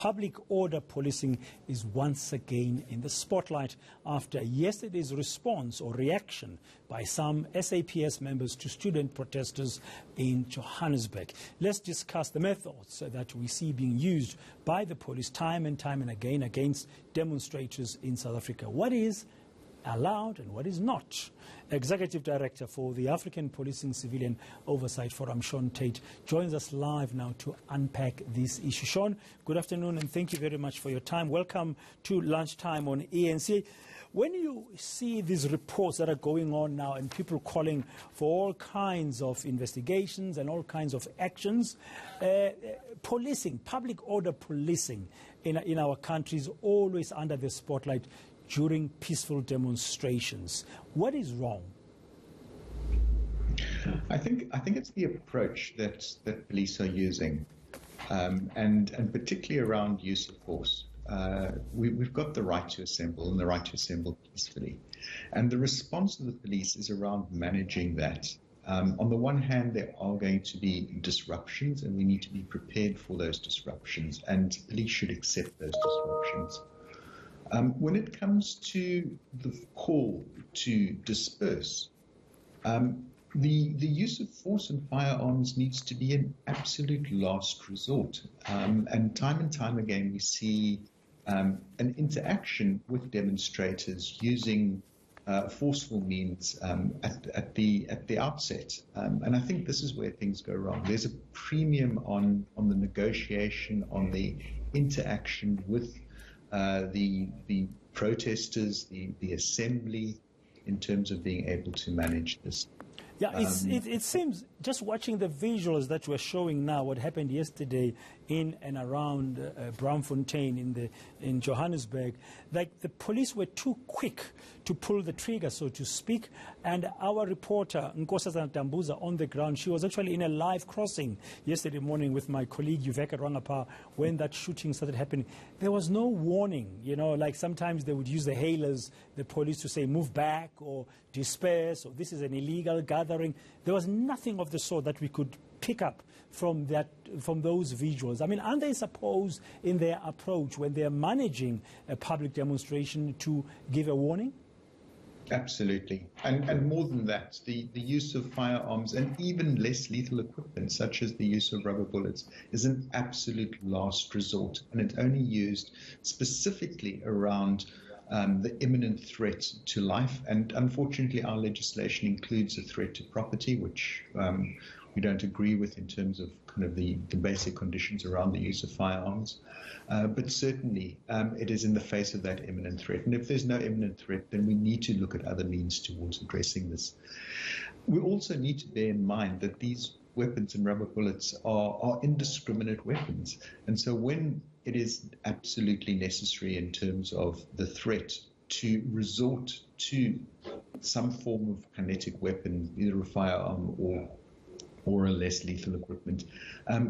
Public order policing is once again in the spotlight after yesterday's response or reaction by some SAPS members to student protesters in Johannesburg. Let's discuss the methods that we see being used by the police time and again against demonstrators in South Africa. What is allowed and what is not? Executive Director for the African Policing Civilian Oversight Forum, Sean Tate, joins us live now to unpack this issue. Sean, good afternoon and thank you very much for your time. Welcome to Lunchtime on eNCA. When you see these reports that are going on now and people calling for all kinds of investigations and all kinds of actions, policing, public order policing in our country is always under the spotlight during peaceful demonstrations. What is wrong? I think it's the approach that police are using, and particularly around use of force. We've got the right to assemble and the right to assemble peacefully, and the response of the police is around managing that. On the one hand, there are going to be disruptions, and we need to be prepared for those disruptions, and police should accept those disruptions. When it comes to the call to disperse, the use of force and firearms needs to be an absolute last resort. And time again, we see an interaction with demonstrators using forceful means at the outset. And I think this is where things go wrong. There's a premium on the negotiation, on the interaction with the protesters, the assembly, in terms of being able to manage this. Yeah, it seems, just watching the visuals that we're showing now, what happened yesterday in and around Braamfontein in Johannesburg, like the police were too quick to pull the trigger, so to speak. And our reporter, Nkosazana Tambuza, on the ground, she was actually in a live crossing yesterday morning with my colleague Yuveka Rangapa when that shooting started happening. There was no warning, you know, like sometimes they would use the hailers, the police, to say move back or disperse, or this is an illegal gathering. There was nothing of the sort that we could pick up from those visuals. I mean, aren't they supposed in their approach when they're managing a public demonstration to give a warning? Absolutely. And more than that, the use of firearms and even less lethal equipment, such as the use of rubber bullets, is an absolute last resort. And it's only used specifically around the imminent threat to life. And unfortunately, our legislation includes a threat to property, which we don't agree with in terms of kind of the basic conditions around the use of firearms. But certainly, it is in the face of that imminent threat. And if there's no imminent threat, then we need to look at other means towards addressing this. We also need to bear in mind that these weapons and rubber bullets are indiscriminate weapons. And so when it is absolutely necessary in terms of the threat to resort to some form of kinetic weapon, either a firearm or a less lethal equipment,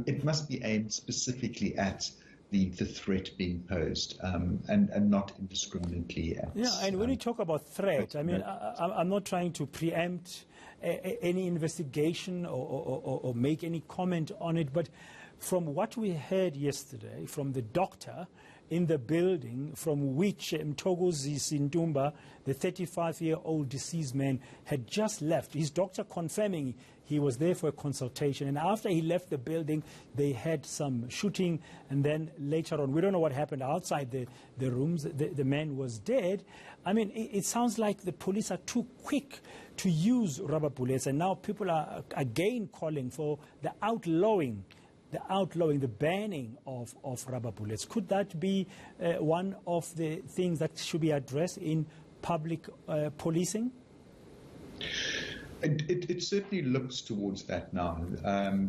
it must be aimed specifically at the threat being posed, and not indiscriminately at. Yeah, and when you talk about threat, I mean, I'm not trying to preempt any investigation or make any comment on it, but from what we heard yesterday from the doctor in the building from which Mtogozi Sintumba, the 35-year-old deceased man, had just left, his doctor confirming he was there for a consultation, and after he left the building they had some shooting, and then later on, we don't know what happened outside the rooms, the man was dead. I mean, it sounds like the police are too quick to use rubber bullets, and now people are again calling for the outlawing, the banning of rubber bullets. Could that be one of the things that should be addressed in public policing? It certainly looks towards that now.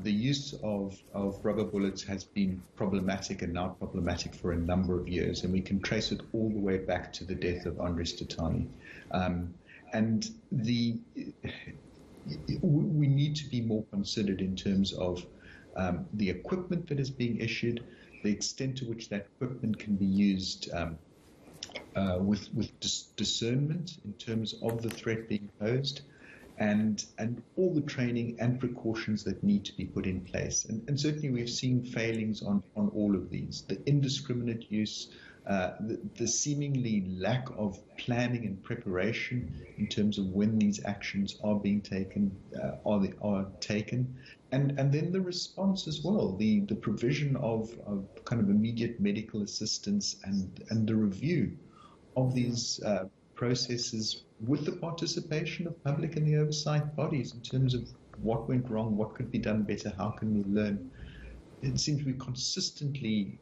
The use of rubber bullets has been problematic and now problematic for a number of years, and we can trace it all the way back to the death of Andries Tatani. And we need to be more considered in terms of the equipment that is being issued, the extent to which that equipment can be used with discernment in terms of the threat being posed, and all the training and precautions that need to be put in place. And certainly we've seen failings on all of these. The indiscriminate use, the seemingly lack of planning and preparation in terms of when these actions are being taken, are taken, and then the response as well, the provision of kind of immediate medical assistance and the review of these processes with the participation of public and the oversight bodies in terms of what went wrong, what could be done better, how can we learn. It seems we consistently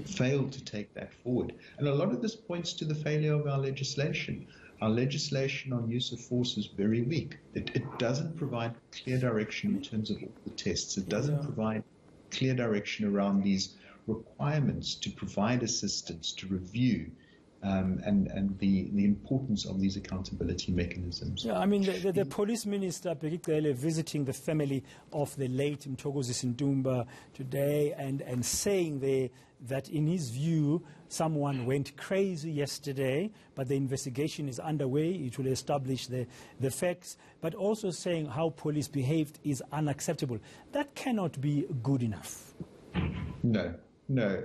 failed to take that forward. And a lot of this points to the failure of our legislation. Our legislation on use of force is very weak. It doesn't provide clear direction in terms of all the tests. It doesn't provide clear direction around these requirements to provide assistance, to review, and the importance of these accountability mechanisms. Yeah, I mean, the police minister, particularly visiting the family of the late Mthokozisi Ntumba today and saying there that in his view, someone went crazy yesterday, but the investigation is underway. It will establish the facts, but also saying how police behaved is unacceptable. That cannot be good enough. No,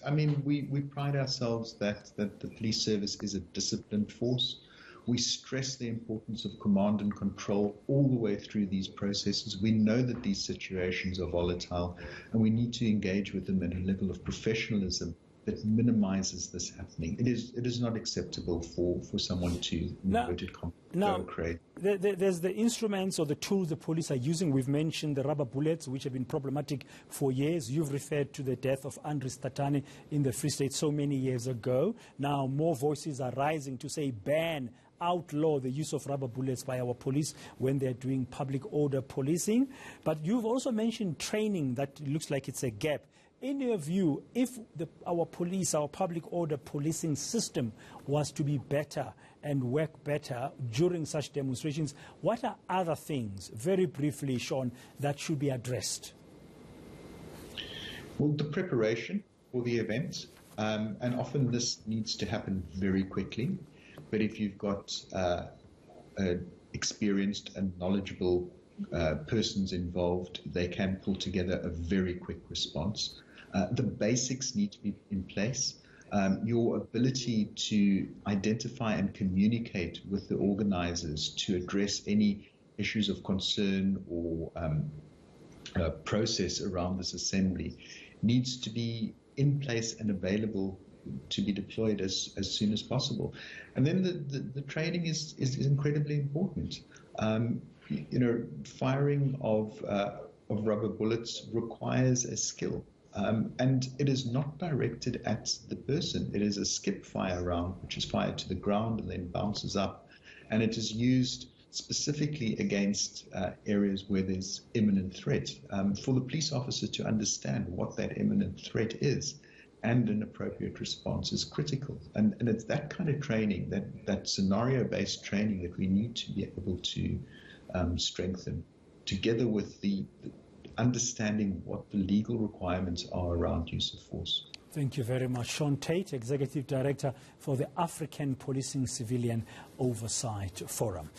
I mean, we pride ourselves that the police service is a disciplined force. We stress the importance of command and control all the way through these processes. We know that these situations are volatile, and we need to engage with them at a level of professionalism that minimizes this happening. It is not acceptable for someone to go crazy. There's the instruments or the tools the police are using. We've mentioned the rubber bullets, which have been problematic for years. You've referred to the death of Andries Tatane in the Free State so many years ago. Now more voices are rising to say outlaw the use of rubber bullets by our police when they're doing public order policing. But you've also mentioned training that looks like it's a gap. In your view, if our police, our public order policing system was to be better and work better during such demonstrations, what are other things, very briefly, Sean, that should be addressed? Well, the preparation for the events, and often this needs to happen very quickly, but if you've got experienced and knowledgeable persons involved, they can pull together a very quick response. The basics need to be in place. Your ability to identify and communicate with the organizers to address any issues of concern or process around this assembly needs to be in place and available to be deployed as soon as possible. And then the training is incredibly important. Firing of rubber bullets requires a skill. And it is not directed at the person. It is a skip fire round, which is fired to the ground and then bounces up. And it is used specifically against areas where there's imminent threat. For the police officer to understand what that imminent threat is and an appropriate response is critical. And it's that kind of training, that scenario-based training that we need to be able to strengthen, together with the understanding what the legal requirements are around use of force. Thank you very much. Sean Tate, Executive Director for the African Policing Civilian Oversight Forum.